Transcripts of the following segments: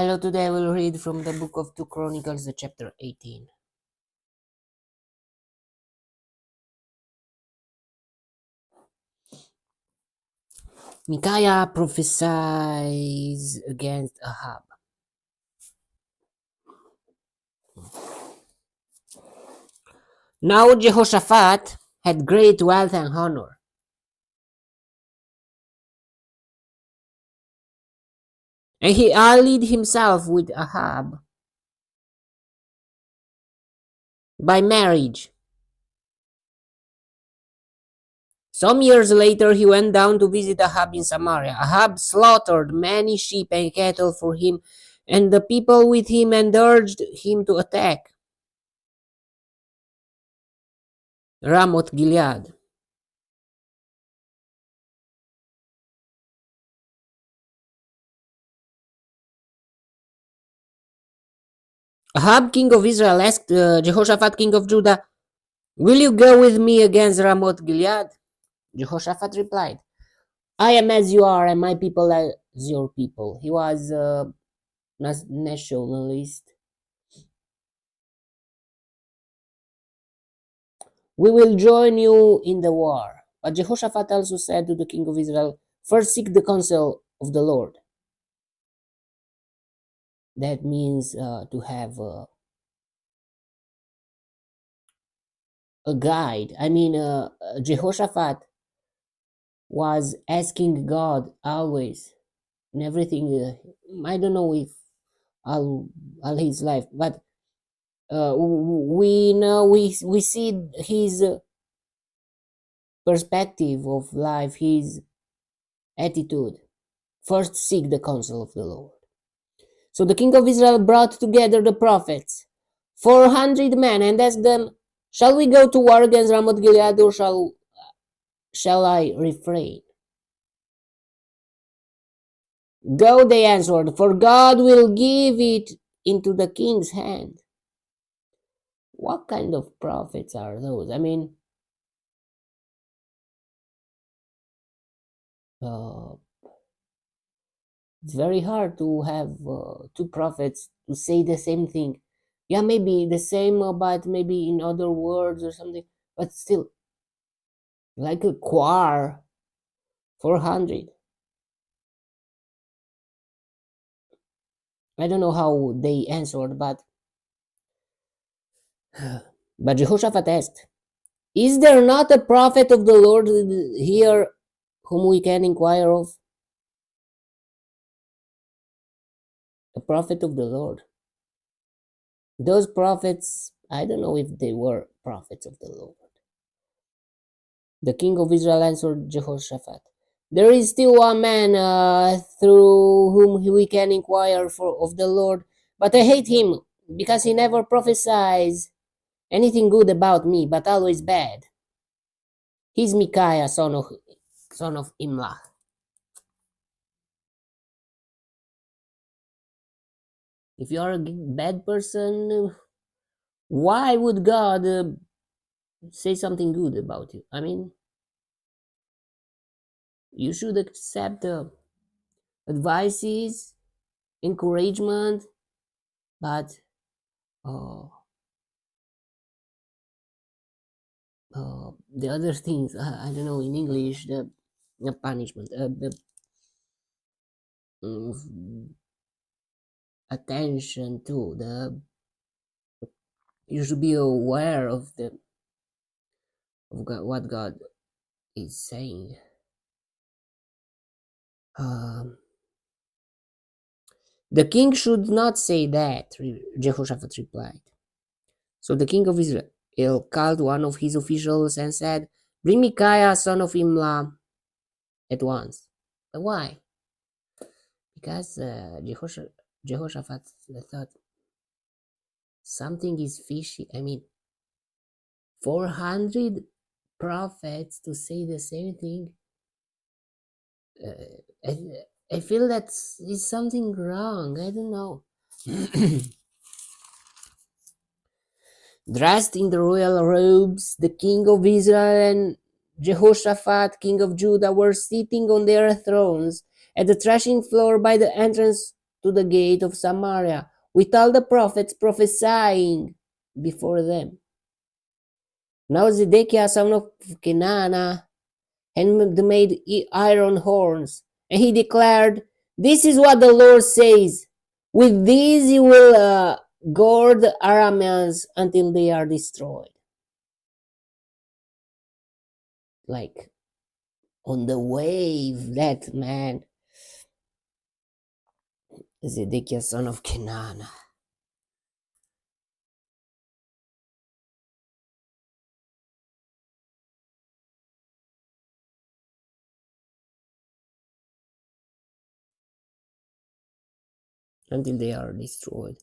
Hello, today I will read from the book of 2 Chronicles, the chapter 18. Micaiah prophesies against Ahab. Now Jehoshaphat had great wealth and honor, and he allied himself with Ahab by marriage. Some years later, he went down to visit Ahab in Samaria. Ahab slaughtered many sheep and cattle for him and the people with him and urged him to attack Ramoth Gilead. Ahab, king of Israel, asked Jehoshaphat, king of Judah, "Will you go with me against Ramoth Gilead?" Jehoshaphat replied, "I am as you are, and my people as your people." He was a nationalist. "We will join you in the war." But Jehoshaphat also said to the king of Israel, "First seek the counsel of the Lord." That means to have a guide. Jehoshaphat was asking God always in everything. I don't know if all his life, but we know we see his perspective of life, his attitude. First, seek the counsel of the Lord. So the king of Israel brought together the prophets, 400 men, and asked them, "Shall we go to war against Ramoth Gilead, or shall I refrain?" "Go," they answered, "for God will give it into the king's hand." What kind of prophets are those? Uh, it's very hard to have two prophets to say the same thing. Yeah, maybe the same, but maybe in other words or something. But still, like a choir, 400. I don't know how they answered, but Jehoshaphat asked, "Is there not a prophet of the Lord here whom we can inquire of?" A prophet of the Lord. Those prophets, I don't know if they were prophets of the Lord. The king of Israel answered Jehoshaphat, "There is still one man through whom we can inquire of the Lord, but I hate him because he never prophesies anything good about me, but always bad. He's Micaiah, son of Imlah." If you are a bad person, why would God say something good about you? You should accept advices, encouragement, but uh, the other things, I don't know in English, the punishment, the attention to the. You should be aware of God, what God is saying. Um, the king should not say that, Jehoshaphat replied. So the king of Israel called one of his officials and said, "Bring Micaiah, son of Imlah, at once." But why? Because Jehoshaphat thought something is fishy. 400 prophets to say the same thing. I feel that is something wrong. I don't know. Dressed in the royal robes, the king of Israel and Jehoshaphat, king of Judah, were sitting on their thrones at the threshing floor by the entrance to the gate of Samaria with all the prophets prophesying before them. Now Zedekiah son of Kenana and made iron horns, and he declared, "This is what the Lord says: with these you will guard the Arameans until they are destroyed." Like on the wave, that man, Zedekiah son of Kenana. Until they are destroyed.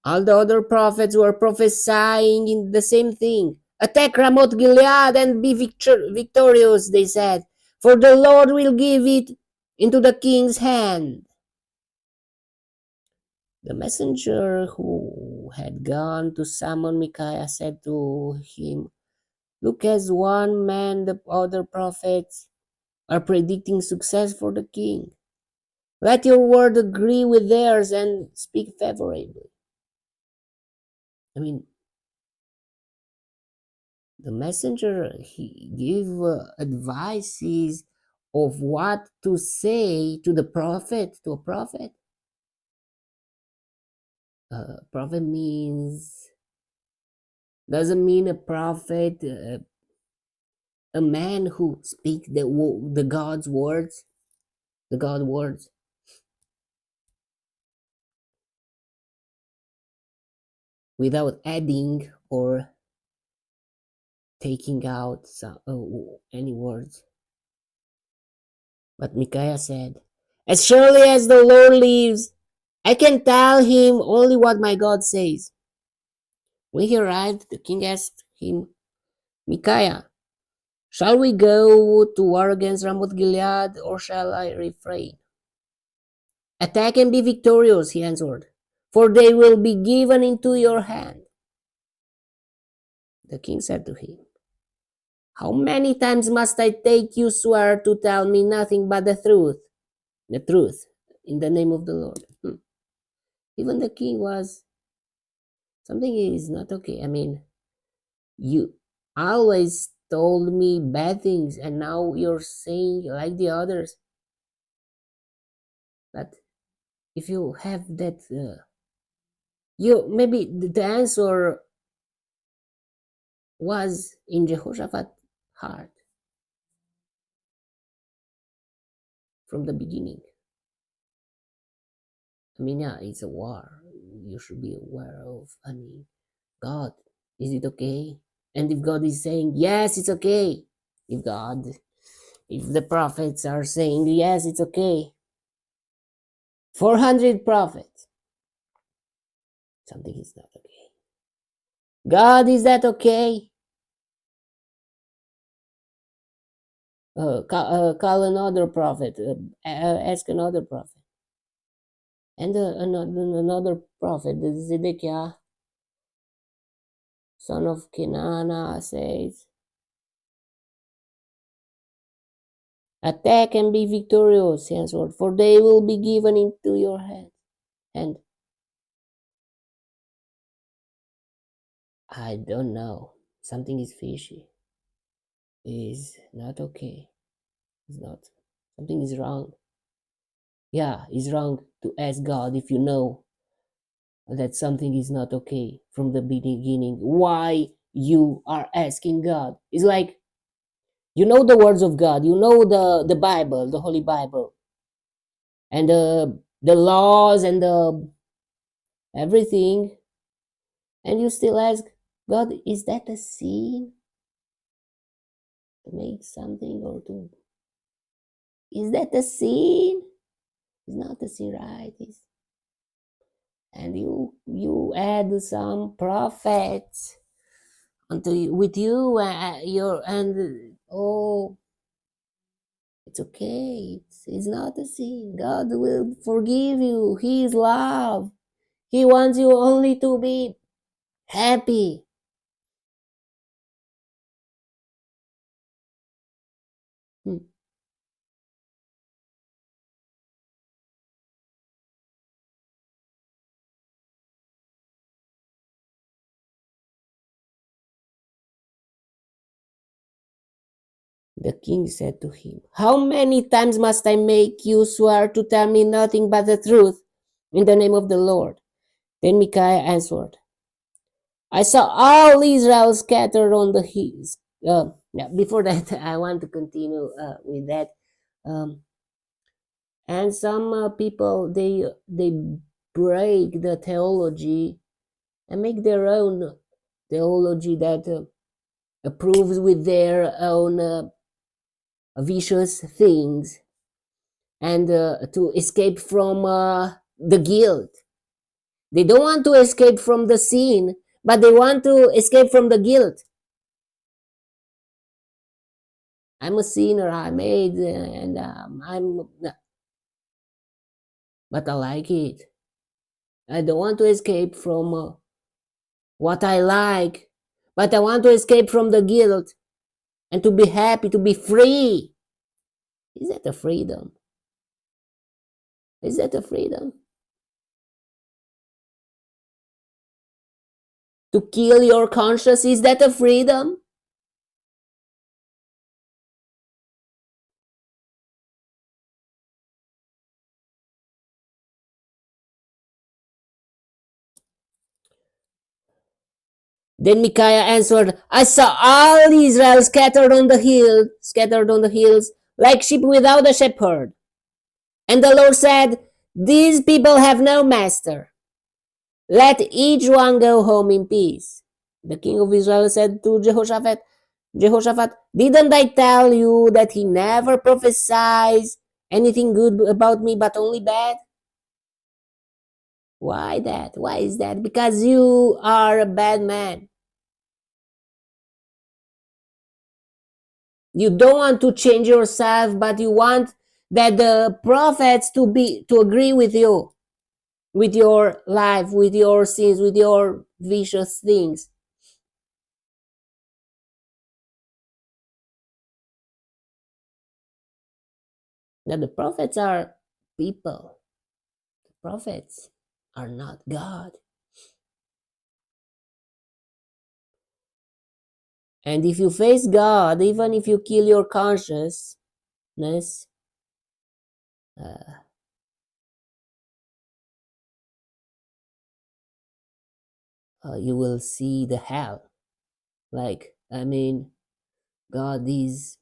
All the other prophets were prophesying in the same thing. "Attack Ramoth Gilead and be victorious," they said, "for the Lord will give it into the king's hand." The messenger who had gone to summon Micaiah said to him, "Look, as one man, the other prophets are predicting success for the king. Let your word agree with theirs and speak favorably." I mean, the messenger, he gave advices of what to say to the prophet, to a prophet. Prophet means, doesn't mean a prophet, a man who speaks the God's words, the God words, without adding or taking out any words. But Micaiah said, "As surely as the Lord lives, I can tell him only what my God says." When he arrived, the king asked him, "Micaiah, shall we go to war against Ramoth Gilead, or shall I refrain?" "Attack and be victorious," he answered, "for they will be given into your hand." The king said to him, "How many times must I take you swear to tell me nothing but the truth? The truth, in the name of the Lord." Even the king was, something is not okay. I mean, you always told me bad things, and now you're saying like the others. But if you have that, you maybe the answer was in Jehoshaphat's heart from the beginning. I mean, yeah, it's a war. You should be aware of. I mean, God, is it okay? And if God is saying yes, it's okay. If God, if the prophets are saying yes, it's okay. 400 prophets, something is not okay. God, is that okay? Call another prophet, ask another prophet. And another prophet, the Zedekiah, son of Kenana, says, "Attack and be victorious," he answered, "for they will be given into your hand." And I don't know, something is fishy, is not okay, it's not, something is wrong. Yeah, it's wrong to ask God if you know that something is not okay from the beginning. Why you are asking God? It's like, you know the words of God, you know the Bible, the Holy Bible, and the laws and the everything, and you still ask God, is that a sin to make something, or to, is that a sin? It's not a sin, right? And you add some prophets until with you, your, and oh, it's okay. It's not a sin. God will forgive you. He is love. He wants you only to be happy. Hmm. The king said to him, "How many times must I make you swear to tell me nothing but the truth in the name of the Lord?" Then Micaiah answered, "I saw all Israel scattered on the hills." Yeah, before that, I want to continue with that. Um, and some people they break the theology and make their own theology that approves with their own vicious things, and to escape from the guilt. They don't want to escape from the sin, but they want to escape from the guilt. I'm a sinner. I made, and but I like it. I don't want to escape from what I like, but I want to escape from the guilt and to be happy, to be free. Is that a freedom? Is that a freedom? To kill your conscience, is that a freedom? Then Micaiah answered, "I saw all Israel scattered on the hills, like sheep without a shepherd. And the Lord said, These people have no master. Let each one go home in peace." The king of Israel said to Jehoshaphat, "Didn't I tell you that he never prophesies anything good about me but only bad?" Why that? Why is that? Because you are a bad man. You don't want to change yourself, but you want that the prophets to agree with you, with your life, with your sins, with your vicious things. Now the prophets are people. The prophets are not God. And if you face God, even if you kill your consciousness, uh, you will see the hell. Like, I mean, God is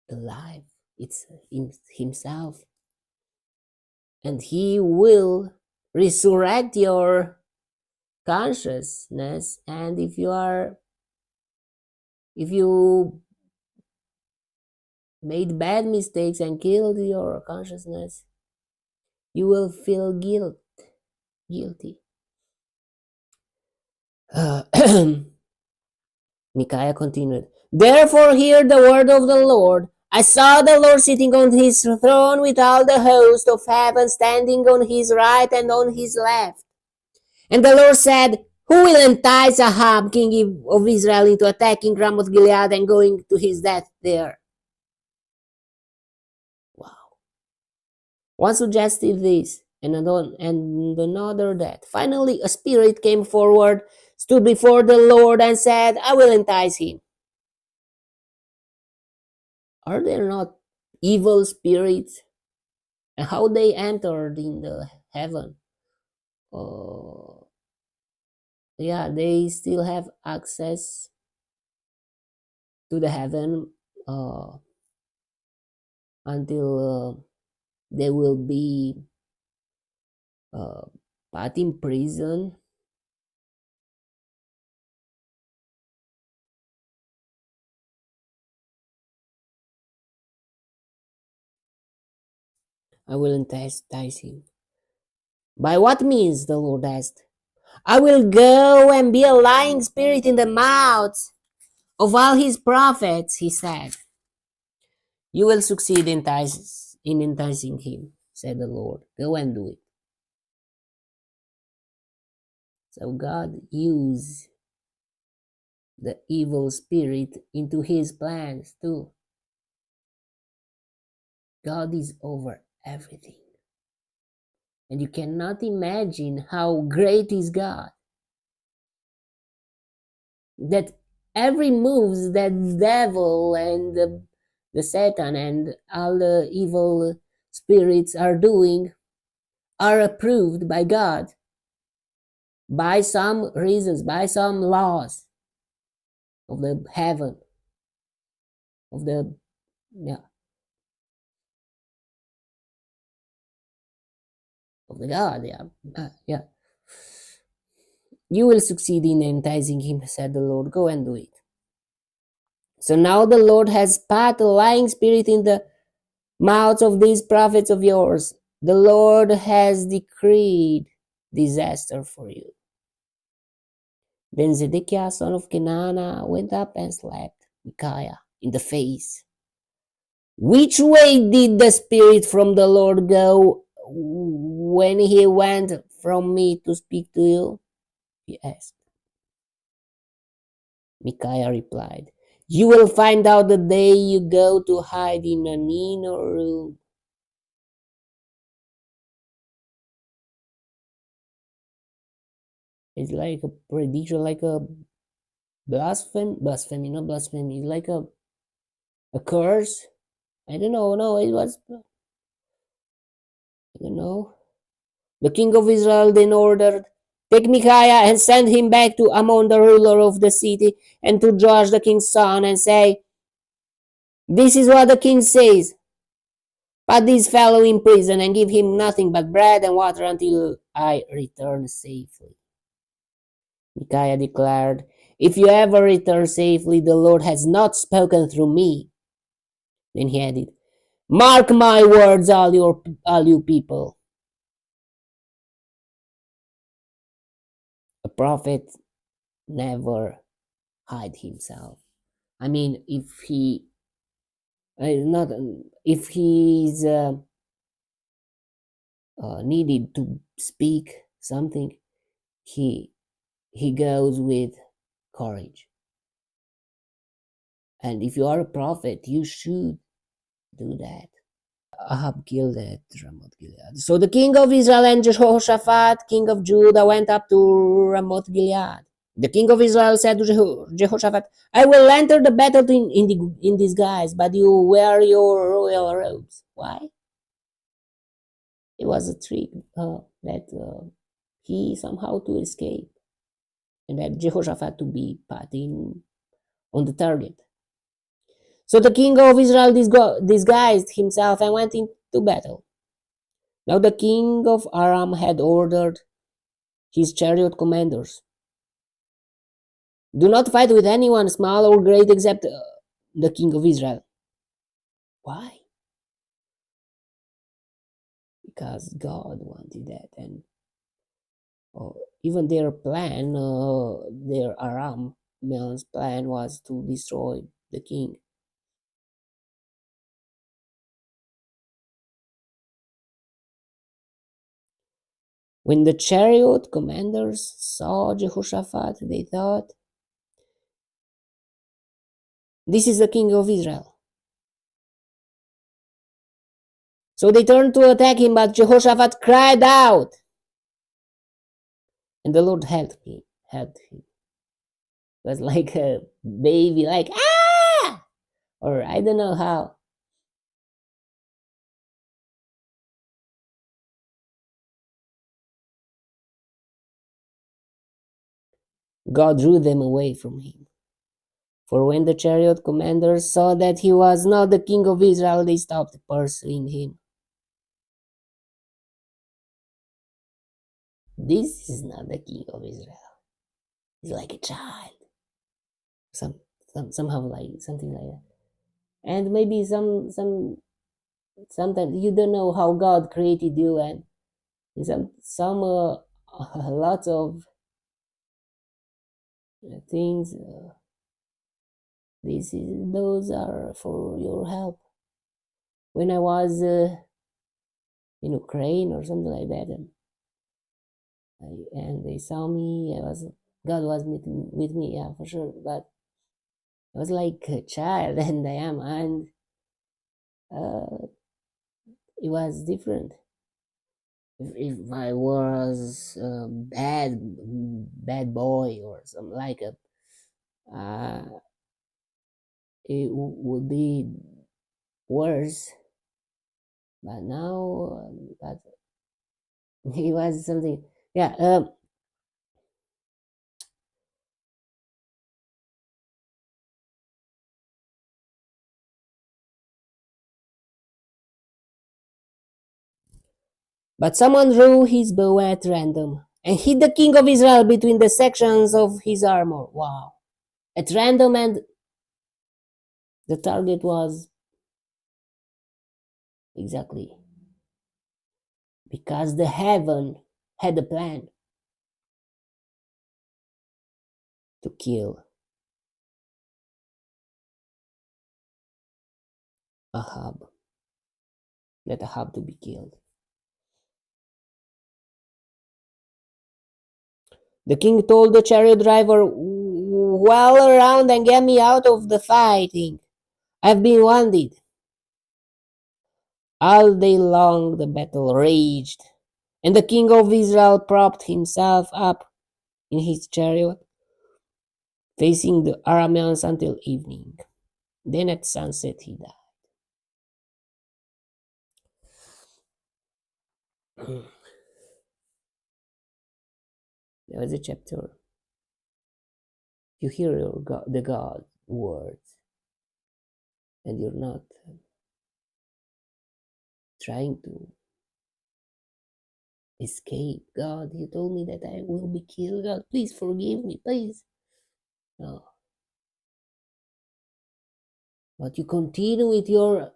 alive. It's in Himself. And He will resurrect your consciousness. And if you made bad mistakes and killed your consciousness, you will feel guilty. Uh, Micaiah continued, "Therefore hear the word of the Lord. I saw the Lord sitting on his throne with all the host of heaven standing on his right and on his left. And the Lord said, Who will entice Ahab, king of Israel, into attacking Ramoth Gilead and going to his death there?" Wow. One suggested this, and another that. Finally, a spirit came forward, stood before the Lord, and said, "I will entice him." Are there not evil spirits? And how they entered in the heaven? Uh, yeah, they still have access to the heaven uh, until they will be uh, put in prison. I will entice him. By what means? The Lord asked. "I will go and be a lying spirit in the mouths of all his prophets," he said. "You will succeed in enticing him," said the Lord. "Go and do it." So God used the evil spirit into his plans too. God is over everything. And you cannot imagine how great is God. That every moves that devil and the Satan and all the evil spirits are doing are approved by God, by some reasons, by some laws of the heaven, of the, yeah, of the God, yeah, yeah. You will succeed in enticing him, said the Lord. Go and do it. So now the Lord has spat a lying spirit in the mouths of these prophets of yours. The Lord has decreed disaster for you. Then Zedekiah, son of Kenana, went up and slapped Micaiah in the face. Which way did the spirit from the Lord go when he went from me to speak to you? He asked. Micaiah replied, You will find out the day you go to hide in an inner room. It's like a prediction, like a blasphemy, not blasphemy. It's like a curse. I don't know. No, it was. I don't know. The king of Israel then ordered, Take Micaiah and send him back to Ammon, the ruler of the city, and to Joash the king's son, and say, This is what the king says. Put this fellow in prison and give him nothing but bread and water until I return safely. Micaiah declared, If you ever return safely, the Lord has not spoken through me. Then he added, Mark my words, all you people. A prophet never hide himself. I mean, not if he's needed to speak something, he he goes with courage. And if you are a prophet, you should do that. Ahab killed at Ramoth Gilead. So the king of Israel and Jehoshaphat, king of Judah, went up to Ramoth Gilead. The king of Israel said to Jehoshaphat, I will enter the battle in disguise, but you wear your royal robes. Why? It was a trick that he somehow to escape, and that Jehoshaphat to be put on the target. So the king of Israel disguised himself and went into battle. Now the king of Aram had ordered his chariot commanders, Do not fight with anyone, small or great, except the king of Israel. Why? Because God wanted that, and even their plan, their Aram's plan was to destroy the king. When the chariot commanders saw Jehoshaphat, they thought, This is the king of Israel. So they turned to attack him, but Jehoshaphat cried out, and the Lord helped him. It was like a baby, like, ah! Or I don't know how. God drew them away from him. For when the chariot commanders saw that he was not the king of Israel, they stopped pursuing him. This is not the king of Israel. He's like a child. Some, somehow like something like that. And maybe sometimes you don't know how God created you, and some lots of things. Those are for your help. When I was in Ukraine or something like that, and they saw me, God was with me, yeah, for sure. But I was like a child, and I am, and uh, it was different. If I was a bad boy or something like a, it would be worse. But now, but he was something. Yeah. But someone drew his bow at random and hit the king of Israel between the sections of his armor. Wow. At random, and the target was exactly because the heaven had a plan to kill Ahab, let Ahab to be killed. The king told the chariot driver, "Well around and get me out of the fighting. I've been wounded." All day long the battle raged, and the king of Israel propped himself up in his chariot, facing the Arameans until evening. Then at sunset he died. There was a chapter. You hear the God words, and you're not trying to escape. God, you told me that I will be killed. God, please forgive me, please. No. But you continue with your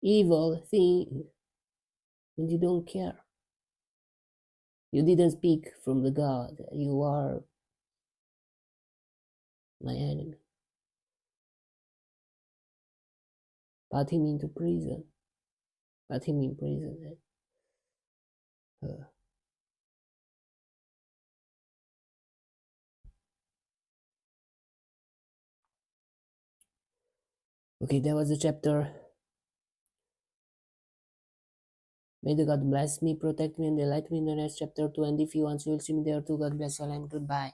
evil thing, and you don't care. You didn't speak from the God. You are my enemy. Put him into prison. Put him in prison. Uh, okay, that was the chapter. May the God bless me, protect me, and delight me in the next chapter too. And if you want, you will see me there too. God bless you all and goodbye.